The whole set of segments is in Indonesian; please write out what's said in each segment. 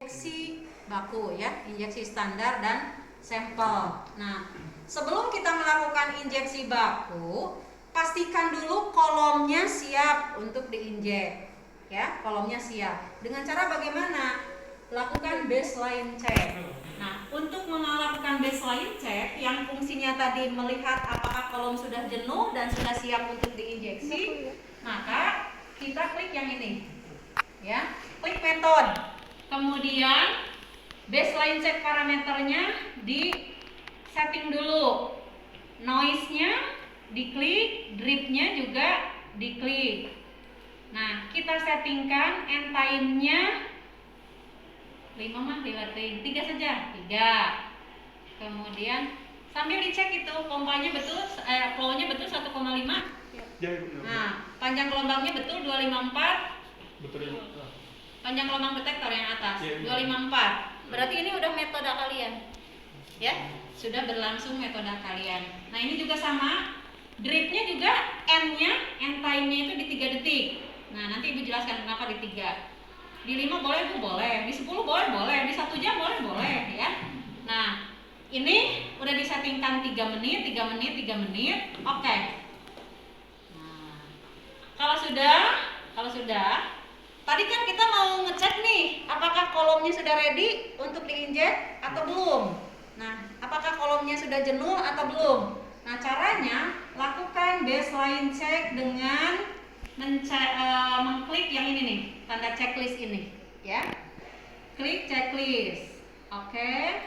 injeksi baku ya, injeksi standar dan sampel. Nah, sebelum kita melakukan injeksi baku, pastikan dulu kolomnya siap untuk diinjek. Ya, kolomnya siap. Dengan cara bagaimana? Lakukan baseline check. Nah, untuk melakukan baseline check yang fungsinya tadi melihat apakah kolom sudah jenuh dan sudah siap untuk diinjeksi, maka kita klik yang ini. Ya, klik method. Kemudian baseline check parameternya di setting dulu, noise-nya diklik, drip-nya juga diklik. Nah, kita settingkan end time-nya 3 saja, 3. Kemudian sambil dicek itu pompanya betul, flow-nya betul 1,5. Nah, panjang gelombangnya betul 254. Betul. Panjang gelombang detektor yang atas 254. Berarti ini udah metode kalian. Ya, sudah berlangsung metode kalian. Nah, ini juga sama. Dripnya juga end time-nya itu di 3 detik. Nah, nanti Ibu jelaskan kenapa di 3. Di 5 boleh Bu, boleh. Di 10 boleh. Di 1 jam boleh ya. Nah, ini udah disettingkan 3 menit. Oke. Nah, kalau sudah tadi kan kita mau ngecek nih, apakah kolomnya sudah ready untuk diinjek atau belum? Nah, apakah kolomnya sudah jenuh atau belum? Nah, caranya lakukan baseline check dengan mengklik yang ini nih, tanda checklist ini, ya. Klik checklist. Oke.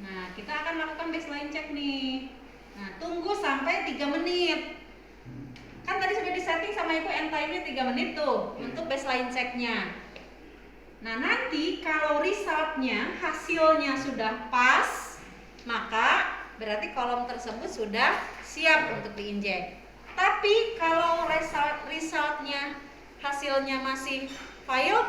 Nah, kita akan lakukan baseline check nih. Nah, tunggu sampai 3 menit. Kan tadi sudah disetting sama Ibu end time-nya 3 menit tuh untuk baseline check-nya. Nah, nanti kalau resultnya, hasilnya sudah pas, maka berarti kolom tersebut sudah siap untuk diinjek. Tapi kalau resultnya, hasilnya masih fail,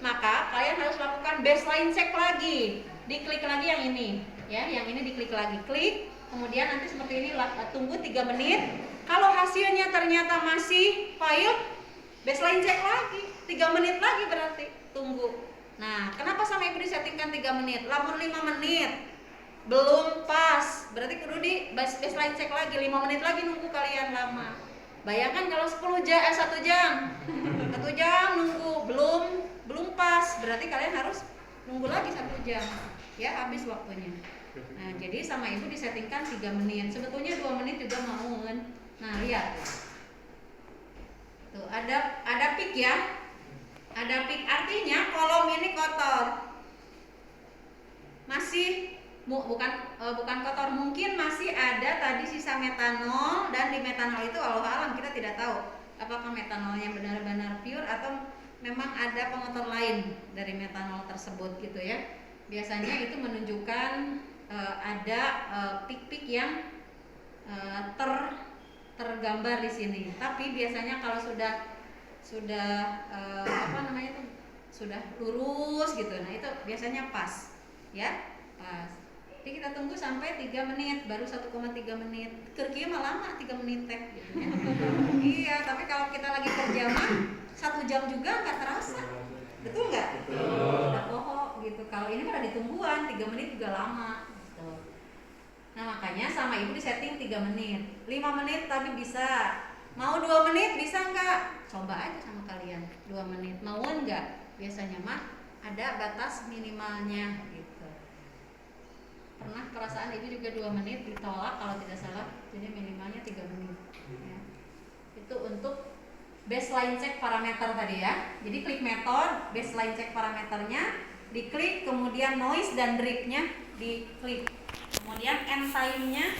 maka kalian harus lakukan baseline check lagi. Diklik lagi yang ini, ya, yang ini diklik lagi. Klik, kemudian nanti seperti ini, tunggu 3 menit. Kalau hasilnya ternyata masih fail, baseline check lagi, 3 menit lagi berarti, tunggu. Nah, kenapa sama Ibu disettingkan 3 menit? Lamun 5 menit belum pas, berarti kudu di baseline check lagi, 5 menit lagi nunggu kalian lama. Bayangkan kalau 1 jam nunggu belum pas, berarti kalian harus nunggu lagi 1 jam. Ya, habis waktunya. Nah, jadi sama Ibu disettingkan 3 menit. Sebetulnya 2 menit juga mau. Nah, lihat. Tuh, ada peak ya. Ada peak, artinya kolom ini kotor. Masih bukan kotor, mungkin masih ada tadi sisa metanol, dan di metanol itu Allah alam kita tidak tahu apakah metanolnya benar-benar pure atau memang ada pengotor lain dari metanol tersebut gitu ya. Biasanya itu menunjukkan ada peak-peak yang tergambar di sini. Tapi biasanya kalau sudah sudah lurus gitu, nah itu biasanya pas, ya, pas. Jadi kita tunggu sampai 3 menit, baru 1,3 menit. Kerja mah lama 3 menit teh, gitu ya. Iya, tapi kalau kita lagi kerja mah 1 jam juga nggak terasa, betul nggak? Udah bohong gitu. Kalau ini mah ditungguan 3 menit juga lama. Nah, makanya sama Ibu disetting 3 menit 5 menit tapi bisa. Mau 2 menit bisa nggak? Coba aja sama kalian 2 menit, mau nggak? Biasanya mah ada batas minimalnya gitu. Pernah perasaan Ibu juga 2 menit ditolak kalau tidak salah, jadi minimalnya 3 menit ya. Itu untuk baseline check parameter tadi ya. Jadi klik method, baseline check parameternya diklik, kemudian noise dan drip-nya diklik. Kemudian end time-nya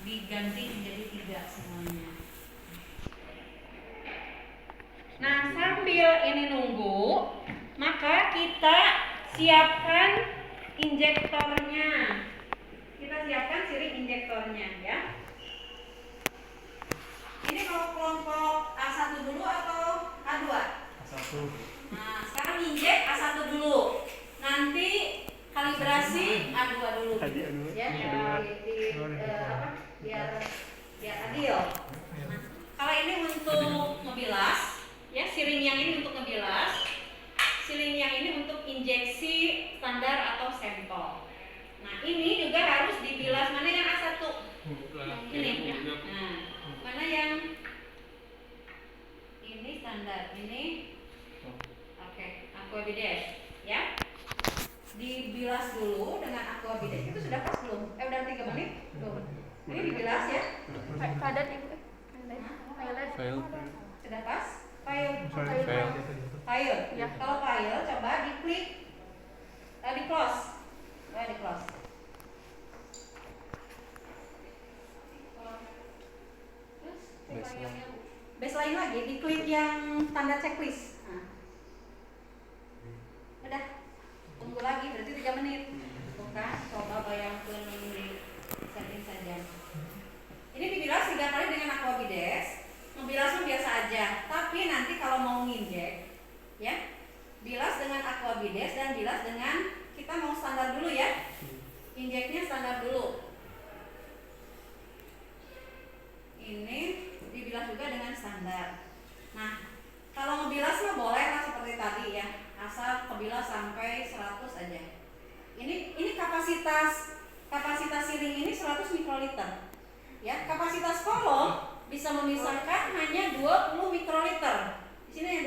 diganti menjadi 3 semuanya. Nah, sambil ini nunggu, maka kita siapkan injektornya. Kita siapkan siri injektornya ya. Ini kalau kelompok A1 dulu atau A2? A1. Nah, sekarang injek A1 dulu. Nanti kalibrasi A2 dulu. Ya, biar adil. Nah, kalau ini untuk ngebilas, ya, siring yang ini untuk ngebilas, siling yang ini untuk injeksi standar atau sampel. Nah ini juga harus dibilas. Mana yang A1? Ini. Nah mana yang ini standar, ini oke, aquabides ya. Dibilas dulu dengan aquabides. Itu sudah pas belum? Udah 3 menit? Belum. Ini dibilas ya. Padat ibu. File. Sudah pas? File. Ya. Kalau file coba diklik, di close. Di close. Baseline lagi, diklik yang tanda checklist. Nah. Udah. Tunggu lagi, berarti 3 menit. Bukan, coba bayangkan di setting saja. Ini dibilas 3 kali dengan aquabides. Membilasnya biasa aja, tapi nanti kalau mau nginjek ya, bilas dengan aquabides dan bilas dengan, kita mau standar dulu ya. Injeknya standar dulu. Ini dibilas juga dengan standar. Nah, kalau ngebilas mah boleh lah seperti tadi ya, asal kebilas sampai 100 aja. Ini kapasitas siling ini 100 mikroliter. Ya, kapasitas kolom bisa memisahkan hanya 20 mikroliter. Di sini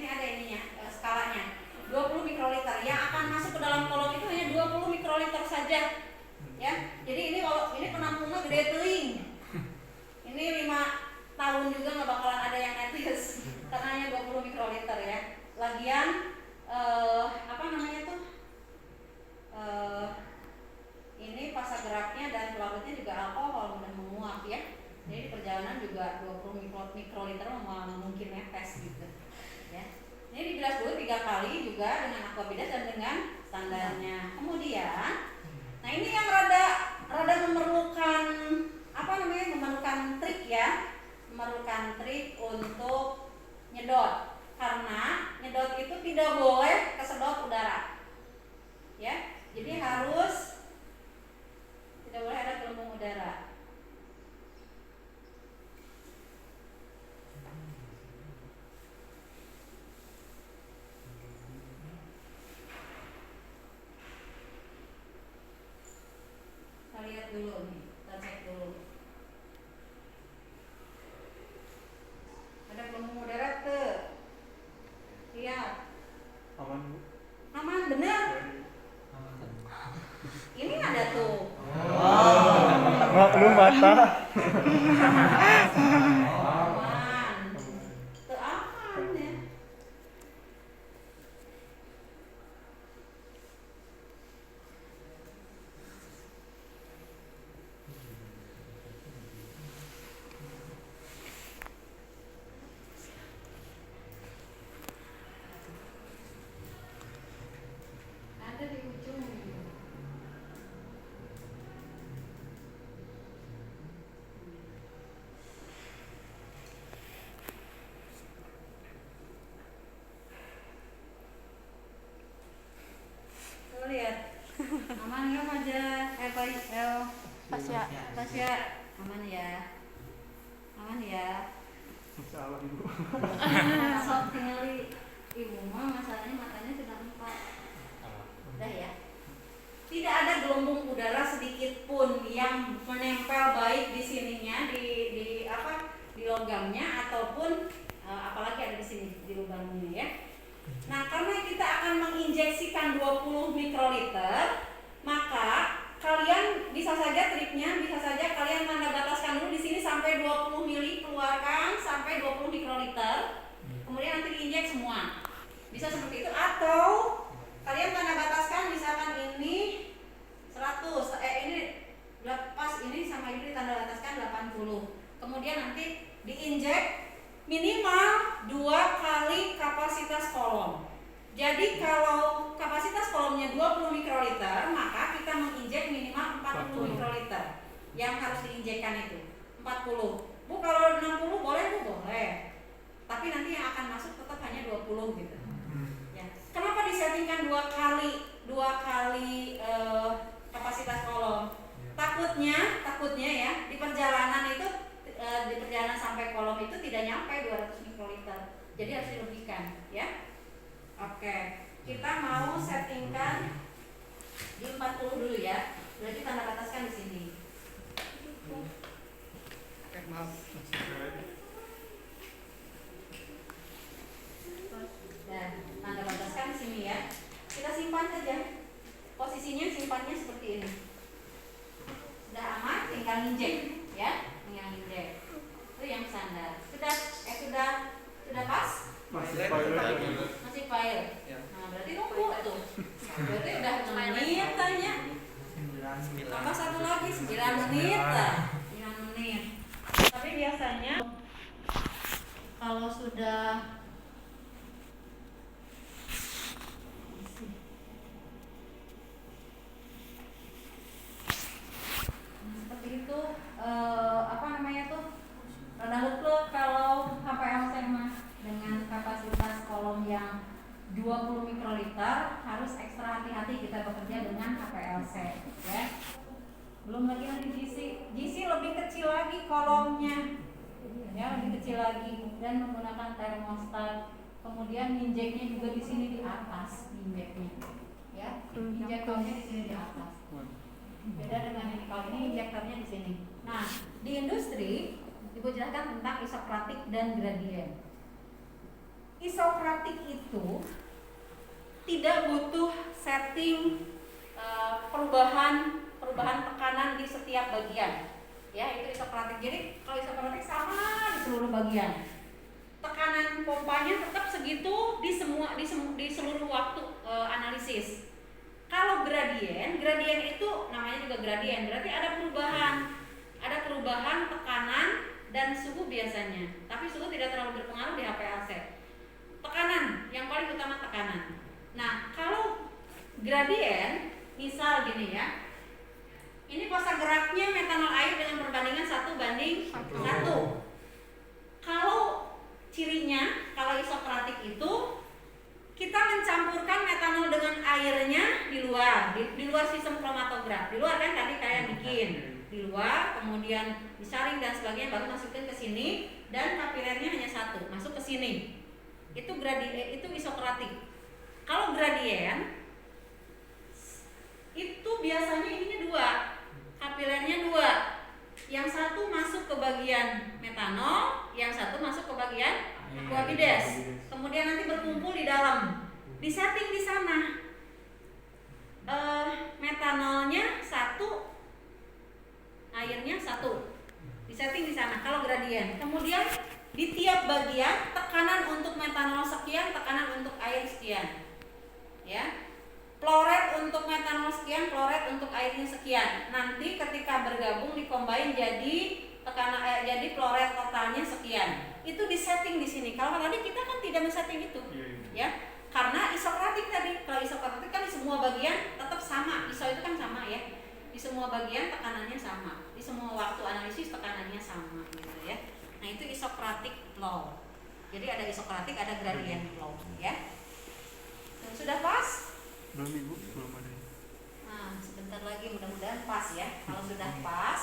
ada ininya, skalanya. 20 mikroliter. Yang akan masuk ke dalam kolom itu hanya 20 mikroliter saja. Ya. Jadi ini penampungnya gede teuing. Ini 5 tahun juga nggak bakalan ada yang netes karena hanya 20 mikroliter ya. Lagian ini pasak geraknya dan pelarutnya juga alkohol mudah menguap ya. Jadi di perjalanan juga 20 mikroliter mungkin netes gitu ya. Ini dibilas dulu 3 kali juga dengan aquabides dan dengan standarnya. Kemudian, nah ini yang rada memerlukan trik ya, memerlukan trik untuk nyedot. Karena nyedot itu tidak boleh kesedot udara, ya. Jadi harus tidak boleh ada gelembung udara. Kita lihat dulu nih, kita cek dulu. Ada gelembung udara tuh. Lihat. Aman Bu? Aman, bener. Ini ada tuh. Maklum mata. Aman. Tuh aman ya. Ada di ujung. Tuh lihat. Aman nggak aja? Baik. Pas ya. Tasya, aman ya. Aman ya. Insyaallah Ibu. Sok tinggali ibu mah masalahnya matanya sudah 4. Udah ya. Tidak ada gelembung udara sedikit pun yang menempel baik di sininya di logamnya ataupun apalagi ada di sini di lubangnya ya. Nah, karena kita akan menginjeksikan 20 mikroliter, maka kalian bisa saja kalian tanda bataskan dulu di sini sampai 20 mili, keluarkan sampai 20 mikroliter. Kemudian nanti diinjek semua. Bisa seperti itu, atau kalian tanda bataskan misalkan ini 100, ini lepas ini sama ini tanda bataskan 80. Kemudian nanti diinjek minimal 2 kali kapasitas kolom. Jadi kalau kapasitas kolomnya 20 mikroliter, maka kita menginjek minimal 40 mikroliter. Yang harus diinjekkan itu 40. Bu, kalau 60 boleh Bu, boleh. Tapi nanti yang akan masuk tetap hanya 20 gitu. Ya. Kenapa disettingkan 2 kali kapasitas kolom? Takutnya ya di perjalanan itu di perjalanan sampai kolom itu tidak nyampe 200 mikroliter. Jadi harus dilebihkan, ya. Oke, kita mau settingkan di 40 dulu ya. Berarti tanda bataskan di sini. Maaf. Dan tanda bataskan di sini ya. Kita simpan saja. Posisinya simpannya seperti ini. Sudah aman, tinggal injek ya, tinggal injek. Itu yang standar. Sudah pas? Masih Masih file. Ya. Nah, berarti nunggu tuh. Berarti udah 6 menit tanya. Tambah satu lagi 9 menit lah. 9 menit. Tapi biasanya kalau sudah seperti itu, apa namanya tuh, rada lutluk kalau HPLC mah dengan kapasitas kolom yang 20 mikroliter harus ekstra hati-hati kita bekerja dengan HPLC ya. Belum lagi nanti GC lebih kecil lagi kolomnya ya, lebih kecil lagi, dan menggunakan termostat. Kemudian injeknya juga di sini di atas, injeknya ya, injektornya di sini di atas. Beda dengan ini, kalau ini injektornya di sini. Nah, di industri Ibu jelaskan tentang isokratik dan gradien. Isokratik itu tidak butuh setting perubahan tekanan di setiap bagian. Ya, itu isokratik. Jadi kalau isokratik sama di seluruh bagian. Tekanan pompanya tetap segitu di seluruh waktu analisis. Kalau gradien itu namanya juga gradien, berarti ada perubahan tekanan dan suhu biasanya. Tapi suhu tidak terlalu berpengaruh di HPLC. Tekanan, yang paling utama tekanan. Nah, kalau gradien, misal gini ya, ini kosa geraknya metanol air dengan perbandingan 1:1. Kalau cirinya, kalau isokratik itu kita mencampurkan metanol dengan airnya di luar sistem kromatograf. Di luar kan tadi kayak bikin di luar, kemudian disaring dan sebagainya, baru masukin ke sini, dan kapilernya hanya satu, masuk ke sini. Itu itu isokratik. Kalau gradien itu biasanya ininya 2, kapilernya 2. Yang satu masuk ke bagian metanol, yang satu masuk ke bagian aquabides. Kemudian nanti berkumpul di dalam. Disetting di sana. Metanolnya 1, airnya 1. Disetting di sana kalau gradien. Kemudian di tiap bagian tekanan untuk metanol sekian, tekanan untuk air sekian. Ya. Floret untuk metanol sekian, floret untuk airnya sekian. Nanti ketika bergabung dikombin jadi jadi floret totalnya sekian. Itu disetting di sini. Kalau tadi kita kan tidak men-setting itu. Ya. Karena isokratik tadi, kalau isokratik kan di semua bagian tetap sama. Iso itu kan sama ya. Di semua bagian tekanannya sama. Di semua waktu analisis tekanannya sama gitu ya. Nah, itu isokratik flow. Jadi ada isokratik, ada gradient flow ya. Dan sudah pas? Belum Ibu, belum ada. Nah, sebentar lagi mudah-mudahan pas ya. Kalau sudah pas,